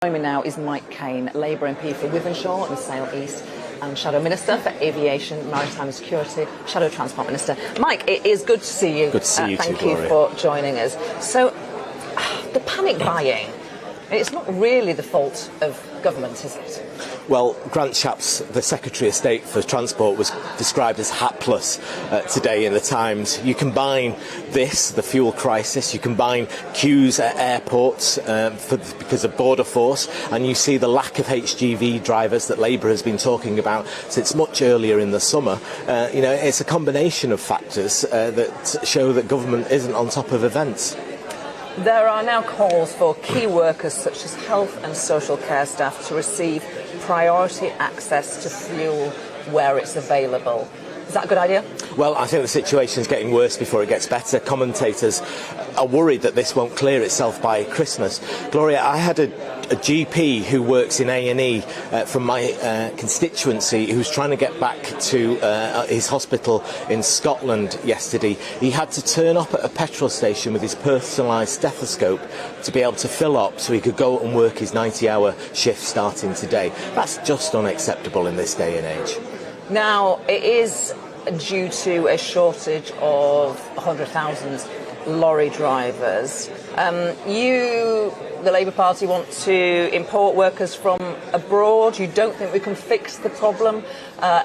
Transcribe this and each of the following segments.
Joining me now is Mike Kane, Labour MP for Wythenshawe and Sale East, and Shadow Minister for Aviation, Maritime and Security, Shadow Transport Minister. Mike, it is good to see you. Good to see you too, Thank you for joining us. So, the panic buying, it's not really the fault of government, is it? Well, Grant Shapps, the Secretary of State for Transport, was described as hapless today in the Times. You combine this, the fuel crisis, you combine queues at airports because of border force, and you see the lack of HGV drivers that Labour has been talking about since much earlier in the summer. It's a combination of factors that show that government isn't on top of events. There are now calls for key workers such as health and social care staff to receive priority access to fuel where it's available. Is that a good idea? Well, I think the situation is getting worse before it gets better. Commentators are worried that this won't clear itself by Christmas. Gloria, I had a GP who works in A&E from my constituency who's trying to get back to his hospital in Scotland yesterday. He had to turn up at a petrol station with his personalised stethoscope to be able to fill up so he could go and work his 90-hour shift starting today. That's just unacceptable in this day and age. Now, it is due to a shortage of 100,000 lorry drivers. You, the Labour Party, want to import workers from abroad. You don't think we can fix the problem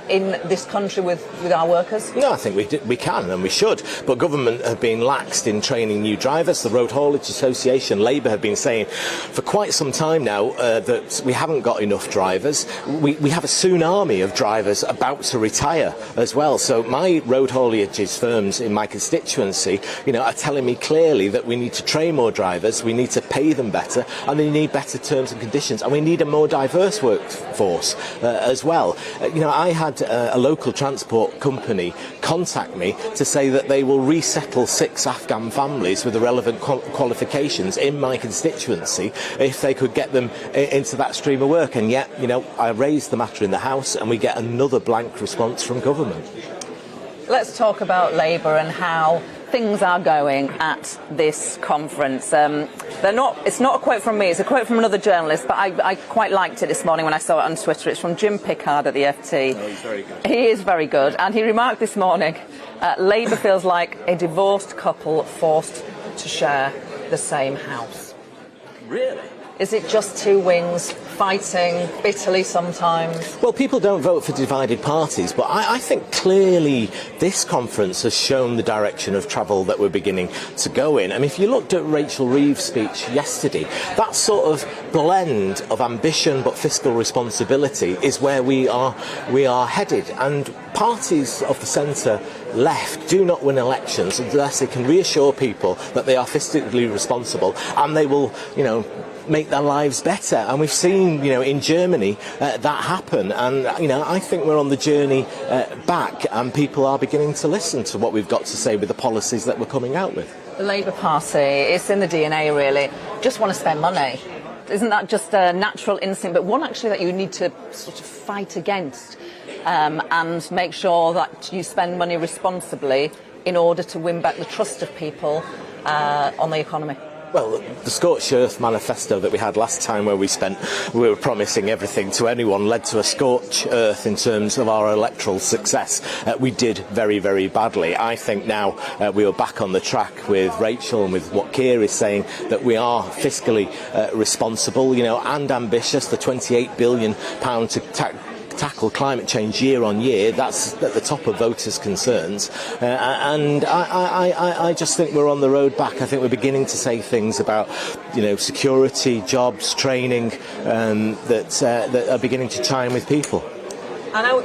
in this country with our workers? No, I think we can and we should. But government have been laxed in training new drivers. The Road Haulage Association, Labour, have been saying for quite some time now that we haven't got enough drivers. We have a tsunami of drivers about to retire as well. So my road haulages firms in my constituency, are telling me clearly that we need to train more drivers, we need to pay them better, and they need better terms and conditions, and we need a more diverse workforce as well. I had a local transport company contact me to say that they will resettle 6 Afghan families with the relevant qualifications in my constituency if they could get them into that stream of work. And yet, I raised the matter in the House and we get another blank response from government. Let's talk about Labour and how things are going at this conference. It's not a quote from me, it's a quote from another journalist, but I quite liked it this morning when I saw it on Twitter. It's from Jim Pickard at the FT. Oh, he's very good. He is very good, and he remarked this morning, Labour feels like a divorced couple forced to share the same house. Really? Is it just two wings fighting bitterly sometimes? Well, people don't vote for divided parties, but I think clearly this conference has shown the direction of travel that we're beginning to go in. I mean, if you looked at Rachel Reeves' speech yesterday, that sort of blend of ambition but fiscal responsibility is where we are headed. And parties of the centre left do not win elections unless they can reassure people that they are fiscally responsible and they will, make their lives better. And we've seen, in Germany that happen. And, I think we're on the journey back, and people are beginning to listen to what we've got to say with the policies that we're coming out with. The Labour Party, it's in the DNA really, just want to spend money. Isn't that just a natural instinct, but one actually that you need to sort of fight against and make sure that you spend money responsibly in order to win back the trust of people on the economy? Well, the Scorched Earth manifesto that we had last time, where we were promising everything to anyone, led to a scorched earth in terms of our electoral success. We did very, very badly. I think now we are back on the track with Rachel and with what Keir is saying, that we are fiscally responsible, and ambitious. The £28 billion to tackle climate change year on year, that's at the top of voters' concerns, and I just think we're on the road back. I think we're beginning to say things about security, jobs, training that are beginning to chime with people. I know.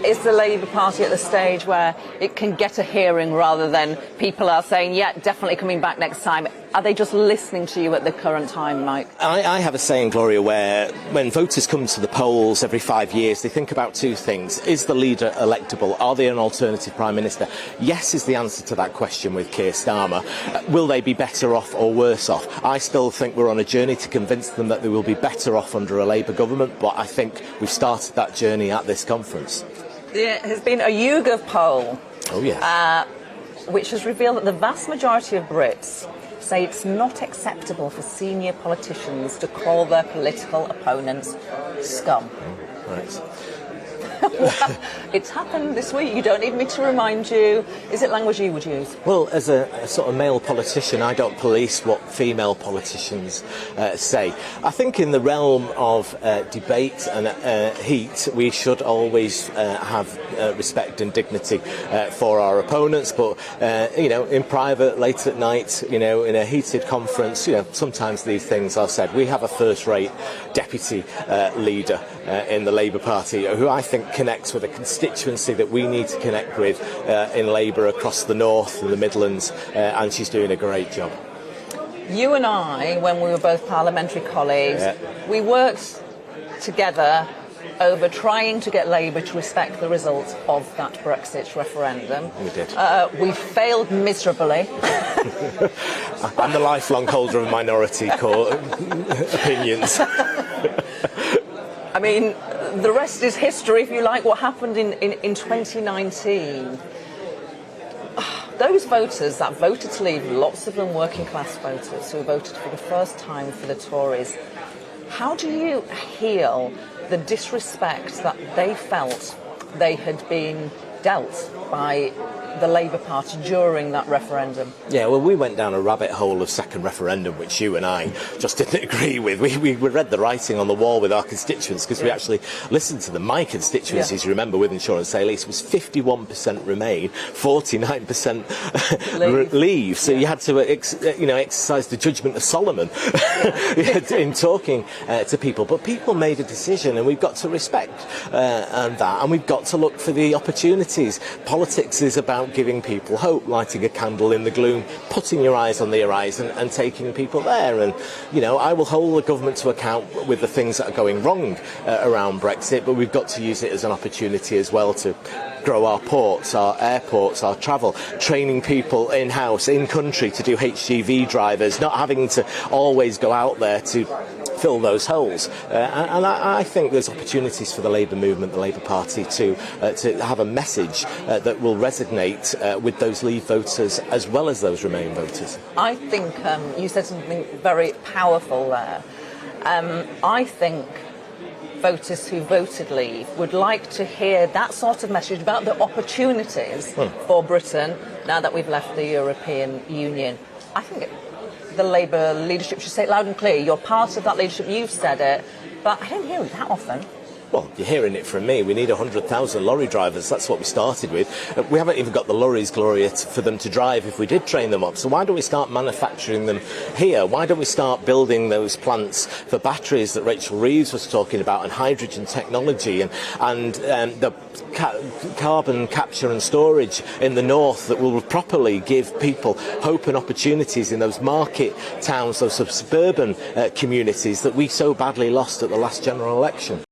Is the Labour Party at the stage where it can get a hearing rather than people are saying, yeah, definitely coming back next time? Are they just listening to you at the current time, Mike? I have a saying, Gloria, where when voters come to the polls every 5 years, they think about two things. Is the leader electable? Are they an alternative Prime Minister? Yes is the answer to that question with Keir Starmer. Will they be better off or worse off? I still think we're on a journey to convince them that they will be better off under a Labour government, but I think we've started that journey at this conference. There has been a YouGov poll, oh, yes. which has revealed that the vast majority of Brits say it's not acceptable for senior politicians to call their political opponents scum. Right. Well, it's happened this week. You don't need me to remind you. Is it language you would use? Well, as a sort of male politician, I don't police what female politicians say. I think in the realm of debate and heat, we should always have respect and dignity for our opponents. But, in private, late at night, in a heated conference, sometimes these things are said. We have a first-rate deputy leader in the Labour Party who I think connects with a constituency that we need to connect with in Labour across the North and the Midlands, and she's doing a great job. You and I, when we were both parliamentary colleagues, we worked together over trying to get Labour to respect the result of that Brexit referendum. We did. We failed miserably. I'm the lifelong holder of minority opinions. I mean, the rest is history, if you like, what happened in 2019. Those voters that voted to leave, lots of them working class voters who voted for the first time for the Tories, how do you heal the disrespect that they felt they had been dealt by the Labour Party during that referendum? Yeah, well, we went down a rabbit hole of second referendum, which you and I just didn't agree with. We read the writing on the wall with our constituents because we actually listened to them. My constituencies, you remember, with Insurance Say Lease, was 51% Remain, 49% leave. So you had to, exercise the judgment of Solomon in talking to people. But people made a decision, and we've got to respect that, and we've got to look for the opportunities. Politics is about giving people hope, lighting a candle in the gloom, putting your eyes on the horizon and taking people there. And, I will hold the government to account with the things that are going wrong around Brexit, but we've got to use it as an opportunity as well to grow our ports, our airports, our travel, training people in-house, in-country to do HGV drivers, not having to always go out there to fill those holes. And I think there's opportunities for the Labour movement, the Labour Party, to have a message that will resonate with those Leave voters as well as those Remain voters. I think you said something very powerful there. I think voters who voted Leave would like to hear that sort of message about the opportunities for Britain now that we've left the European Union. I think the Labour leadership should say it loud and clear. You're part of that leadership, you've said it, but I don't hear it that often. Well, you're hearing it from me. We need 100,000 lorry drivers. That's what we started with. We haven't even got the lorries, Gloria, for them to drive if we did train them up. So why don't we start manufacturing them here? Why don't we start building those plants for batteries that Rachel Reeves was talking about, and hydrogen technology and the carbon capture and storage in the north that will properly give people hope and opportunities in those market towns, those suburban communities that we so badly lost at the last general election.